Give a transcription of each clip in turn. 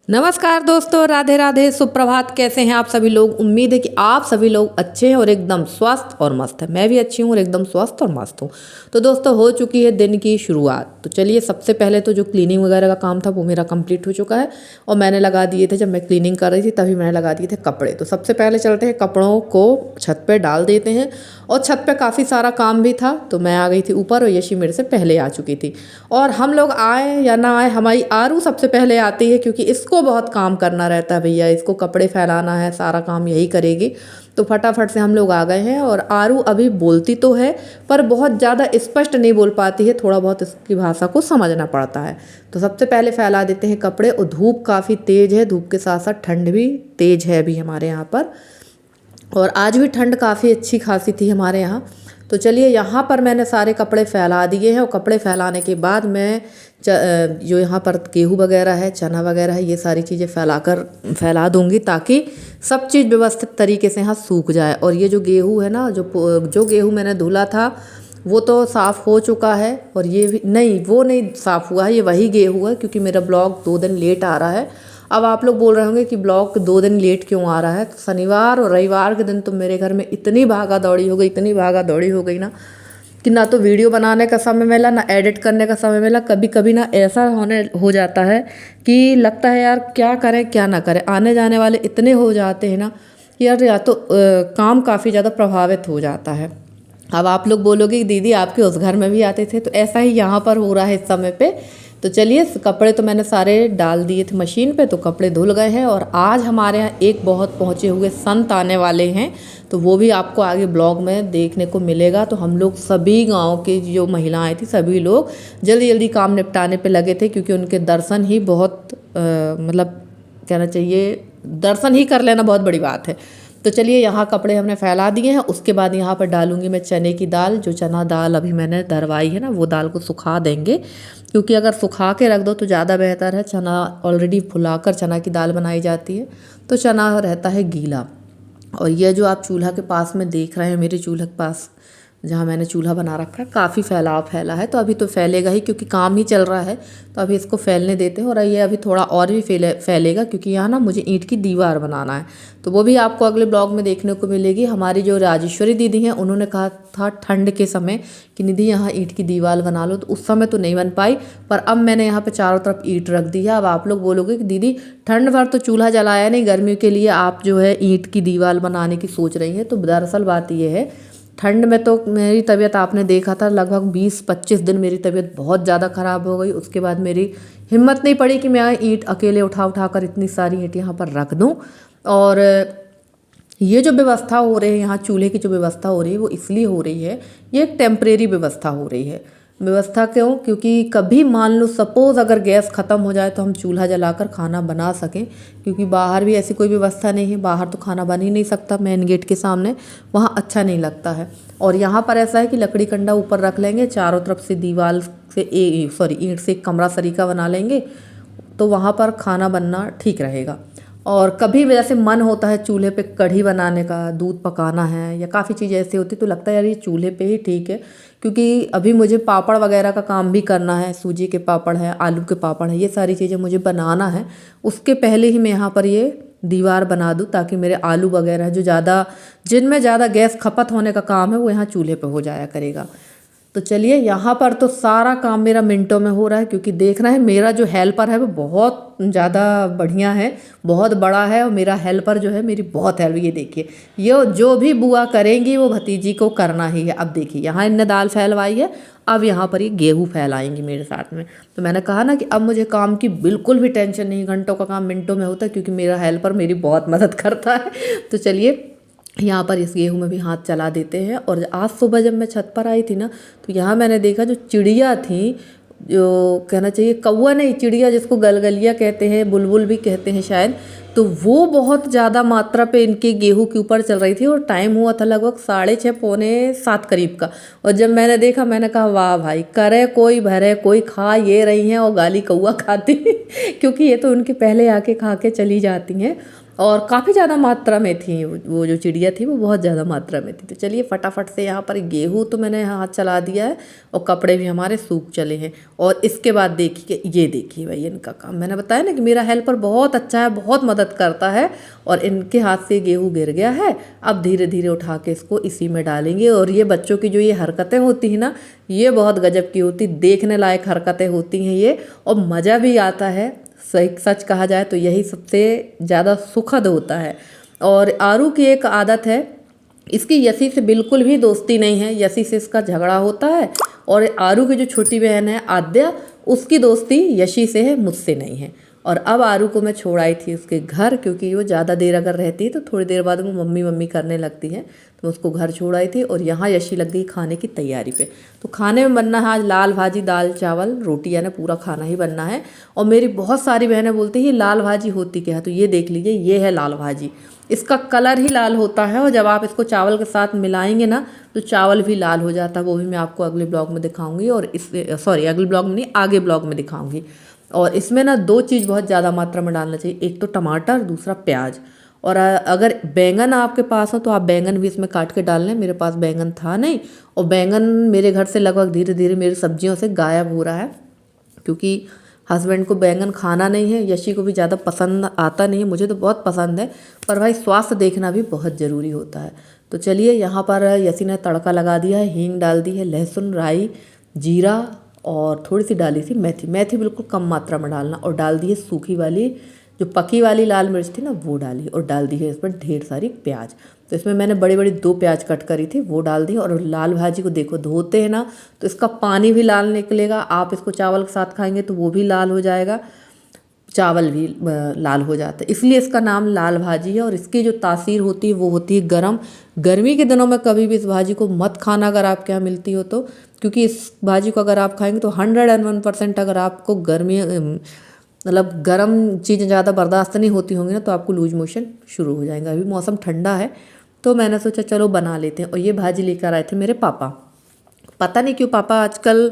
नमस्कार दोस्तों, राधे राधे, सुप्रभात। कैसे हैं आप सभी लोग? उम्मीद है कि आप सभी लोग अच्छे हैं और एकदम स्वस्थ और मस्त है। मैं भी अच्छी हूँ और एकदम स्वस्थ और मस्त हूँ। तो दोस्तों, हो चुकी है दिन की शुरुआत। तो चलिए, सबसे पहले तो जो क्लीनिंग वगैरह का काम था वो मेरा कंप्लीट हो चुका है और मैंने लगा दिए थे, जब मैं क्लीनिंग कर रही थी तभी मैंने लगा दिए थे कपड़े। तो सबसे पहले चलते हैं, कपड़ों को छत पर डाल देते हैं। और छत पर काफ़ी सारा काम भी था तो मैं आ गई थी ऊपर और यशी मेरे से पहले आ चुकी थी। और हम लोग आए या ना आए, हमारी आरू सबसे पहले आती है क्योंकि इसको बहुत काम करना रहता है। भैया इसको कपड़े फैलाना है, सारा काम यही करेगी। तो फटाफट से हम लोग आ गए हैं। और आरू अभी बोलती तो है पर बहुत ज़्यादा स्पष्ट नहीं बोल पाती है, थोड़ा बहुत इसकी भाषा को समझना पड़ता है। तो सबसे पहले फैला देते हैं कपड़े। और धूप काफ़ी तेज़ है, धूप के साथ साथ ठंड भी तेज़ है अभी हमारे यहाँ पर। और आज भी ठंड काफ़ी अच्छी खासी थी हमारे यहाँ। तो चलिए, यहाँ पर मैंने सारे कपड़े फैला दिए हैं और कपड़े फैलाने के बाद मैं जो यहाँ पर गेहूँ वगैरह है, चना वगैरह है, ये सारी चीज़ें फैला दूँगी ताकि सब चीज़ व्यवस्थित तरीके से यहाँ सूख जाए। और ये जो गेहूँ है ना, जो गेहूँ मैंने धुला था वो तो साफ़ हो चुका है। और ये भी नहीं, वो नहीं साफ़ हुआ है, ये वही गेहूँ है क्योंकि मेरा ब्लॉग 2 दिन लेट आ रहा है। अब आप लोग बोल रहे होंगे कि ब्लॉग 2 दिन लेट क्यों आ रहा है। तो शनिवार और रविवार के दिन तो मेरे घर में इतनी भागा दौड़ी हो गई, इतनी भागा दौड़ी हो गई ना कि ना तो वीडियो बनाने का समय मिला, ना एडिट करने का समय मिला। कभी कभी ना ऐसा हो जाता है कि लगता है यार क्या करें क्या ना करें। आने जाने वाले इतने हो जाते हैं ना कि यार या तो काम काफ़ी ज़्यादा प्रभावित हो जाता है। अब आप लोग बोलोगे कि दीदी आपके उस घर में भी आते थे, तो ऐसा ही यहाँ पर हो रहा है इस समय पे। तो चलिए, कपड़े तो मैंने सारे डाल दिए थे मशीन पे, तो कपड़े धुल गए हैं। और आज हमारे यहाँ एक बहुत पहुँचे हुए संत आने वाले हैं, तो वो भी आपको आगे ब्लॉग में देखने को मिलेगा। तो हम लोग सभी गांव की जो महिलाएं थी, सभी लोग जल्दी जल्दी काम निपटाने पे लगे थे क्योंकि उनके दर्शन ही बहुत मतलब कहना चाहिए, दर्शन ही कर लेना बहुत बड़ी बात है। तो चलिए, यहाँ कपड़े हमने फैला दिए हैं। उसके बाद यहाँ पर डालूंगी मैं चने की दाल। जो चना दाल अभी मैंने दरवाई है ना, वो दाल को सुखा देंगे क्योंकि अगर सुखा के रख दो तो ज़्यादा बेहतर है। चना ऑलरेडी फुलाकर चना की दाल बनाई जाती है तो चना रहता है गीला। और ये जो आप चूल्हा के पास में देख रहे हैं, मेरे चूल्हे के पास जहाँ मैंने चूल्हा बना रखा है, काफ़ी फैला है। तो अभी तो फैलेगा ही क्योंकि काम ही चल रहा है, तो अभी इसको फैलने देते हैं। और ये अभी थोड़ा और भी फैलेगा क्योंकि यहाँ ना मुझे ईंट की दीवार बनाना है। तो वो भी आपको अगले ब्लॉग में देखने को मिलेगी। हमारी जो राजेश्वरी दीदी हैं, उन्होंने कहा था ठंड के समय कि निधि यहाँ ईंट की दीवार बना लो, तो उस समय तो नहीं बन पाई। पर अब मैंने यहाँ पर चारों तरफ ईंट रख दी है। अब आप लोग बोलोगे कि दीदी ठंड भर तो चूल्हा जलाया नहीं, गर्मी के लिए आप जो है ईंट की दीवार बनाने की सोच रही हैं। तो दरअसल बात ये है, ठंड में तो मेरी तबीयत आपने देखा था, लगभग 20-25 दिन मेरी तबीयत बहुत ज़्यादा ख़राब हो गई। उसके बाद मेरी हिम्मत नहीं पड़ी कि मैं ईंट अकेले उठा कर इतनी सारी ईंट यहाँ पर रख दूँ। और ये जो व्यवस्था हो रही है यहाँ, चूल्हे की जो व्यवस्था हो रही है वो इसलिए हो रही है, ये एक टेम्परेरी व्यवस्था हो रही है। व्यवस्था क्यों? क्योंकि कभी मान लो सपोज़ अगर गैस ख़त्म हो जाए तो हम चूल्हा जलाकर खाना बना सकें, क्योंकि बाहर भी ऐसी कोई व्यवस्था नहीं है। बाहर तो खाना बन ही नहीं सकता मेन गेट के सामने, वहाँ अच्छा नहीं लगता है। और यहाँ पर ऐसा है कि लकड़ी कंडा ऊपर रख लेंगे, चारों तरफ से दीवार से ईंट से एक कमरा सरीका बना लेंगे, तो वहाँ पर खाना बनना ठीक रहेगा। और कभी भी जैसे मन होता है चूल्हे पे कढ़ी बनाने का, दूध पकाना है या काफ़ी चीज़ें ऐसी होती, तो लगता है यार ये चूल्हे पे ही ठीक है। क्योंकि अभी मुझे पापड़ वगैरह का काम भी करना है, सूजी के पापड़ है, आलू के पापड़ है, ये सारी चीज़ें मुझे बनाना है। उसके पहले ही मैं यहाँ पर ये दीवार बना दूँ ताकि मेरे आलू वगैरह जिनमें ज़्यादा गैस खपत होने का काम है वो यहाँ चूल्हे पे हो जाया करेगा। तो चलिए, यहाँ पर तो सारा काम मेरा मिनटों में हो रहा है क्योंकि देखना है मेरा जो हेल्पर है वो बहुत ज़्यादा बढ़िया है, बहुत बड़ा है। और मेरा हेल्पर जो है मेरी बहुत हेल्प, ये देखिए, ये जो भी बुआ करेंगी वो भतीजी को करना ही है। अब देखिए, यहाँ इनने दाल फैलवाई है, अब यहाँ पर ये गेहूँ फैलाएंगी मेरे साथ में। तो मैंने कहा ना कि अब मुझे काम की बिल्कुल भी टेंशन नहीं, घंटों का काम मिनटों में होता है क्योंकि मेरा हेल्पर मेरी बहुत मदद करता है। तो चलिए, यहाँ पर इस गेहूँ में भी हाथ चला देते हैं। और आज सुबह जब मैं छत पर आई थी ना, तो यहाँ मैंने देखा जो चिड़िया थी, जो कहना चाहिए कौवा नहीं, चिड़िया जिसको गलगलिया कहते हैं, बुलबुल भी कहते हैं शायद, तो वो बहुत ज़्यादा मात्रा पे इनके गेहूँ के ऊपर चल रही थी। और टाइम हुआ था लगभग 6:30 पौने 7 करीब का। और जब मैंने देखा, मैंने कहा वाह भाई, करे कोई भरे कोई खा ये रही हैं और गाली कौवा खाती क्योंकि ये तो उनके पहले आके खा के चली जाती हैं। और काफ़ी ज़्यादा मात्रा में थी, वो जो चिड़िया थी वो बहुत ज़्यादा मात्रा में थी। तो चलिए फटाफट से यहाँ पर गेहूँ तो मैंने हाथ चला दिया है और कपड़े भी हमारे सूख चले हैं। और इसके बाद देखिए, ये देखिए भाई इनका काम, मैंने बताया ना कि मेरा हेल्पर बहुत अच्छा है, बहुत मदद करता है। और इनके हाथ से गेहूँ गिर गया है, अब धीरे धीरे उठा के इसको इसी में डालेंगे। और ये बच्चों की जो ये हरकतें होती हैं ना, ये बहुत गजब की होती, देखने लायक हरकतें होती हैं ये, और मज़ा भी आता है। सही सच कहा जाए तो यही सबसे ज़्यादा सुखद होता है। और आरू की एक आदत है, इसकी यशी से बिल्कुल भी दोस्ती नहीं है, यशी से इसका झगड़ा होता है। और आरू की जो छोटी बहन है आद्या, उसकी दोस्ती यशी से है, मुझसे नहीं है। और अब आरू को मैं छोड़ आई थी उसके घर, क्योंकि वो ज़्यादा देर अगर रहती है तो थोड़ी देर बाद वो मम्मी मम्मी करने लगती है, तो मैं उसको घर छोड़ आई थी। और यहाँ यशी लग गई खाने की तैयारी पे। तो खाने में बनना है आज लाल भाजी, दाल चावल रोटी, यानी पूरा खाना ही बनना है। और मेरी बहुत सारी बहनें बोलती हैं ये लाल भाजी होती क्या है, तो ये देख लीजिए, ये है लाल भाजी। इसका कलर ही लाल होता है, और जब आप इसको चावल के साथ मिलाएंगे ना तो चावल भी लाल हो जाता है। वो भी मैं आपको अगले ब्लॉग में दिखाऊंगी, और इस अगले ब्लॉग में नहीं, आगे ब्लॉग में दिखाऊंगी। और इसमें ना दो चीज़ बहुत ज़्यादा मात्रा में डालना चाहिए, एक तो टमाटर, दूसरा प्याज। और अगर बैंगन आपके पास हो तो आप बैंगन भी इसमें काट के डाल लें। मेरे पास बैंगन था नहीं, और बैंगन मेरे घर से लगभग धीरे धीरे मेरी सब्जियों से गायब हो रहा है, क्योंकि हस्बैंड को बैंगन खाना नहीं है, यशी को भी ज़्यादा पसंद आता नहीं है, मुझे तो बहुत पसंद है, पर भाई स्वास्थ्य देखना भी बहुत ज़रूरी होता है। तो चलिए यहाँ पर यशी ने तड़का लगा दिया है, हींग डाल दी है, लहसुन, राई, जीरा, और थोड़ी सी डाली थी मेथी। मेथी बिल्कुल कम मात्रा में डालना। और डाल दी है सूखी वाली, जो पकी वाली लाल मिर्च थी ना, वो डाली। और डाल दी है इसमें ढेर सारी प्याज। तो इसमें मैंने बड़ी बड़ी 2 प्याज कट करी थी, वो डाल दी। और लाल भाजी को देखो, धोते हैं ना तो इसका पानी भी लाल निकलेगा। आप इसको चावल के साथ खाएंगे तो वो भी लाल हो जाएगा, चावल भी लाल हो जाता है, इसलिए इसका नाम लाल भाजी है। और इसकी जो तासीर होती है वो होती है गरम। गर्मी के दिनों में कभी भी इस भाजी को मत खाना अगर आपके यहाँ मिलती हो तो, क्योंकि इस भाजी को अगर आप खाएंगे तो 101% अगर आपको गर्मी मतलब गर्म चीज़ें ज़्यादा बर्दाश्त नहीं होती होंगी ना, तो आपको लूज मोशन शुरू हो जाएगा। अभी मौसम ठंडा है तो मैंने सोचा चलो बना लेते हैं। और ये भाजी लेकर आए थे मेरे पापा। पता नहीं क्यों पापा आजकल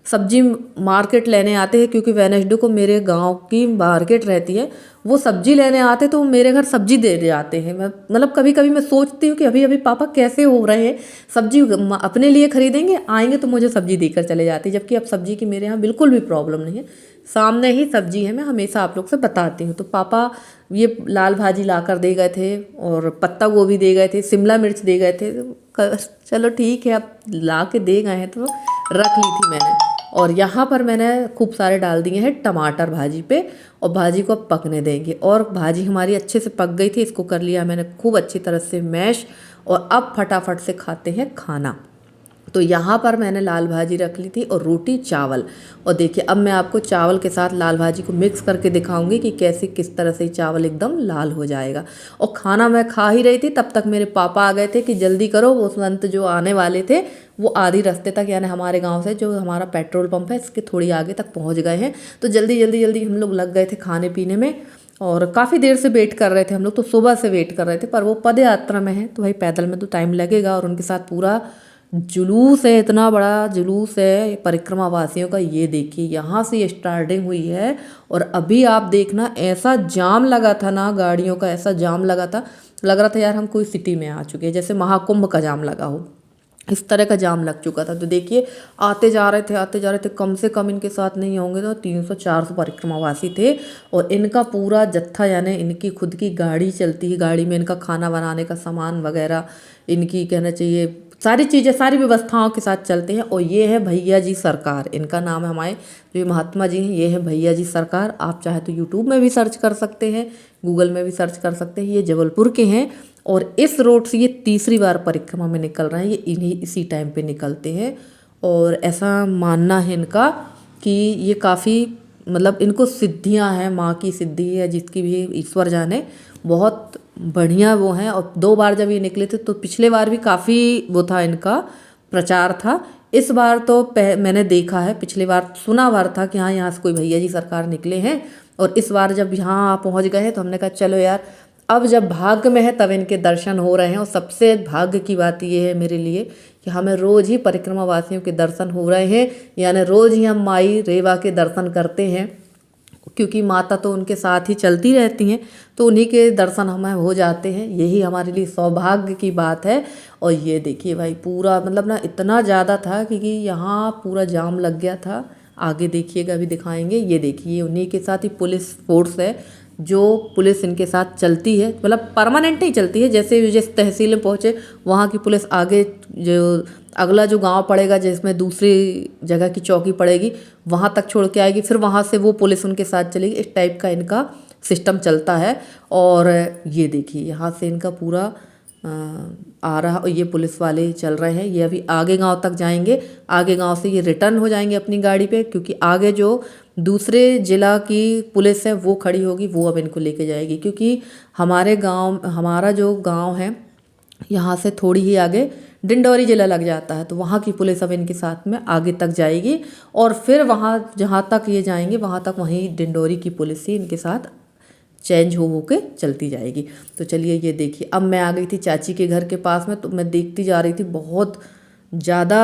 सब्जी मार्केट लेने आते हैं, क्योंकि वेडनेसडे को मेरे गांव की मार्केट रहती है, वो सब्जी लेने आते तो मेरे घर सब्जी दे जाते हैं। मैं मतलब कभी कभी मैं सोचती हूँ कि अभी अभी पापा कैसे हो रहे हैं, सब्जी अपने लिए खरीदेंगे, आएंगे तो मुझे सब्जी देकर चले जाते हैं। जबकि अब सब्जी की मेरे यहाँ बिल्कुल भी प्रॉब्लम नहीं है, सामने ही सब्जी है, मैं हमेशा आप लोग से बताती हूँ। तो पापा ये लाल भाजी ला कर दे गए थे, और पत्ता गोभी दे गए थे, शिमला मिर्च दे गए थे। चलो ठीक है, अब ला के दे गए हैं तो रख ली थी मैंने। और यहाँ पर मैंने खूब सारे डाल दिए हैं टमाटर भाजी पे, और भाजी को अब पकने देंगे। और भाजी हमारी अच्छे से पक गई थी, इसको कर लिया मैंने खूब अच्छी तरह से मैश। और अब फटाफट से खाते हैं खाना। तो यहाँ पर मैंने लाल भाजी रख ली थी और रोटी चावल। और देखिए अब मैं आपको चावल के साथ लाल भाजी को मिक्स करके दिखाऊंगी कि कैसे किस तरह से चावल एकदम लाल हो जाएगा। और खाना मैं खा ही रही थी, तब तक मेरे पापा आ गए थे कि जल्दी करो, वो संत जो आने वाले थे वो आधी रास्ते तक, यानी हमारे गांव से जो हमारा पेट्रोल पंप है इसके थोड़ी आगे तक पहुंच गए हैं। तो जल्दी जल्दी जल्दी हम लोग लग गए थे खाने पीने में, और काफ़ी देर से वेट कर रहे थे हम लोग, तो सुबह से वेट कर रहे थे। पर वो पद यात्रा में है तो भाई पैदल में तो टाइम लगेगा, और उनके साथ पूरा जुलूस है, इतना बड़ा जुलूस है परिक्रमा वासियों का। ये देखिए यहाँ से स्टार्टिंग हुई है, और अभी आप देखना ऐसा जाम लगा था ना, गाड़ियों का ऐसा जाम लगा था, लग रहा था यार हम कोई सिटी में आ चुके हैं, जैसे महाकुंभ का जाम लगा हो, इस तरह का जाम लग चुका था। तो देखिए आते जा रहे थे, कम से कम इनके साथ नहीं होंगे तो 300-400 परिक्रमावासी थे। और इनका पूरा जत्था, यानी इनकी खुद की गाड़ी चलती है, गाड़ी में इनका खाना बनाने का सामान वगैरह, इनकी कहना चाहिए सारी चीज़ें, सारी व्यवस्थाओं के साथ चलते हैं। और ये है भैया जी सरकार, इनका नाम है, हमारे जो महात्मा जी हैं ये है भैया जी सरकार। आप चाहे तो यूट्यूब में भी सर्च कर सकते हैं, गूगल में भी सर्च कर सकते हैं। ये जबलपुर के हैं, और इस रोड से ये तीसरी बार परिक्रमा में निकल रहे हैं। ये इन्हीं इसी टाइम पे निकलते हैं, और ऐसा मानना है इनका कि ये काफ़ी मतलब इनको सिद्धियां हैं, माँ की सिद्धि है जिसकी भी ईश्वर जाने, बहुत बढ़िया वो हैं। और 2 बार जब ये निकले थे तो पिछले बार भी काफ़ी वो था, इनका प्रचार था। इस बार तो मैंने देखा है, पिछली बार सुना बार था कि हाँ यहाँ से कोई भैया जी सरकार निकले हैं, और इस बार जब यहाँ पहुँच गए हैं तो हमने कहा चलो यार अब जब भाग्य में है तब इनके दर्शन हो रहे हैं। और सबसे भाग्य की बात ये है मेरे लिए कि हमें रोज़ ही परिक्रमा वासियों के दर्शन हो रहे हैं, यानी रोज़ ही हम माई रेवा के दर्शन करते हैं। क्योंकि माता तो उनके साथ ही चलती रहती हैं, तो उन्हीं के दर्शन हमें हो जाते हैं, यही हमारे लिए सौभाग्य की बात है। और ये देखिए भाई पूरा मतलब ना इतना ज़्यादा था क्योंकि यहाँ पूरा जाम लग गया था। आगे देखिएगा, अभी दिखाएंगे। ये देखिए उन्हीं के साथ ही पुलिस फोर्स है, जो पुलिस इनके साथ चलती है, मतलब परमानेंट ही चलती है। जैसे जिस तहसील में पहुँचे वहाँ की पुलिस आगे जो अगला जो गांव पड़ेगा जिसमें दूसरी जगह की चौकी पड़ेगी वहाँ तक छोड़ के आएगी, फिर वहाँ से वो पुलिस उनके साथ चलेगी। इस टाइप का इनका सिस्टम चलता है। और ये देखिए यहाँ से इनका पूरा आ रहा, और ये पुलिस वाले चल रहे हैं। ये अभी आगे गांव तक जाएंगे, आगे गांव से ये रिटर्न हो जाएंगे अपनी गाड़ी पे, क्योंकि आगे जो दूसरे ज़िला की पुलिस है वो खड़ी होगी, वो अब इनको लेके जाएगी। क्योंकि हमारा जो गांव है यहाँ से थोड़ी ही आगे डिंडौरी ज़िला लग जाता है, तो वहाँ की पुलिस अब इनके साथ में आगे तक जाएगी। और फिर वहाँ जहाँ तक ये जाएंगे वहाँ तक वहीं डिंडौरी की पुलिस ही इनके साथ चेंज हो के चलती जाएगी। तो चलिए ये देखिए, अब मैं आ गई थी चाची के घर के पास में, तो मैं देखती जा रही थी बहुत ज़्यादा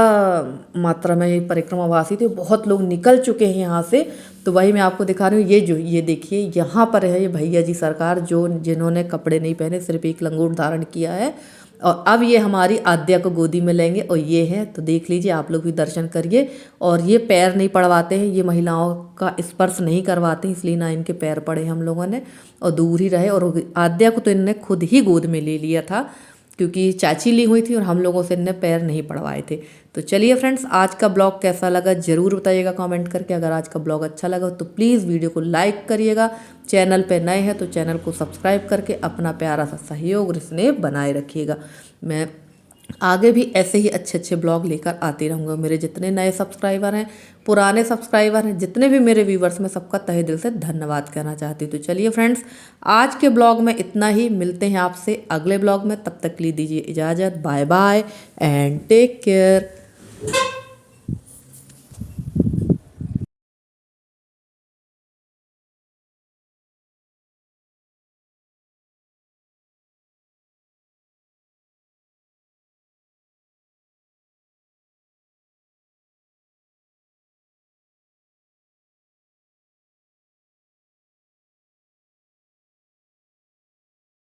मात्रा में ये परिक्रमावासी थे, बहुत लोग निकल चुके हैं यहाँ से। तो वही मैं आपको दिखा रही हूँ। ये देखिए यहाँ पर है ये भैया जी सरकार, जिन्होंने कपड़े नहीं पहने, सिर्फ एक लंगोट धारण किया है। और अब ये हमारी आद्या को गोदी में लेंगे, और ये है, तो देख लीजिए आप लोग भी दर्शन करिए। और ये पैर नहीं पड़वाते हैं, ये महिलाओं का स्पर्श नहीं करवाते, इसलिए ना इनके पैर पड़े हम लोगों ने, और दूर ही रहे। और आद्या को तो इनने खुद ही गोद में ले लिया था, क्योंकि चाची ली हुई थी और हम लोगों से इनने पैर नहीं पड़वाए थे। तो चलिए फ्रेंड्स, आज का ब्लॉग कैसा लगा ज़रूर बताइएगा कमेंट करके। अगर आज का ब्लॉग अच्छा लगा तो प्लीज़ वीडियो को लाइक करिएगा, चैनल पे नए हैं तो चैनल को सब्सक्राइब करके अपना प्यारा सा सहयोग और स्नेह बनाए रखिएगा। मैं आगे भी ऐसे ही अच्छे अच्छे ब्लॉग लेकर आती रहूँगा। मेरे जितने नए सब्सक्राइबर हैं, पुराने सब्सक्राइबर हैं, जितने भी मेरे व्यूवर्स, में सबका तहे दिल से धन्यवाद कहना चाहती हूँ। तो चलिए फ्रेंड्स, आज के ब्लॉग में इतना ही, मिलते हैं आपसे अगले ब्लॉग में। तब तक के लिए दीजिए इजाज़त, bye bye and take care.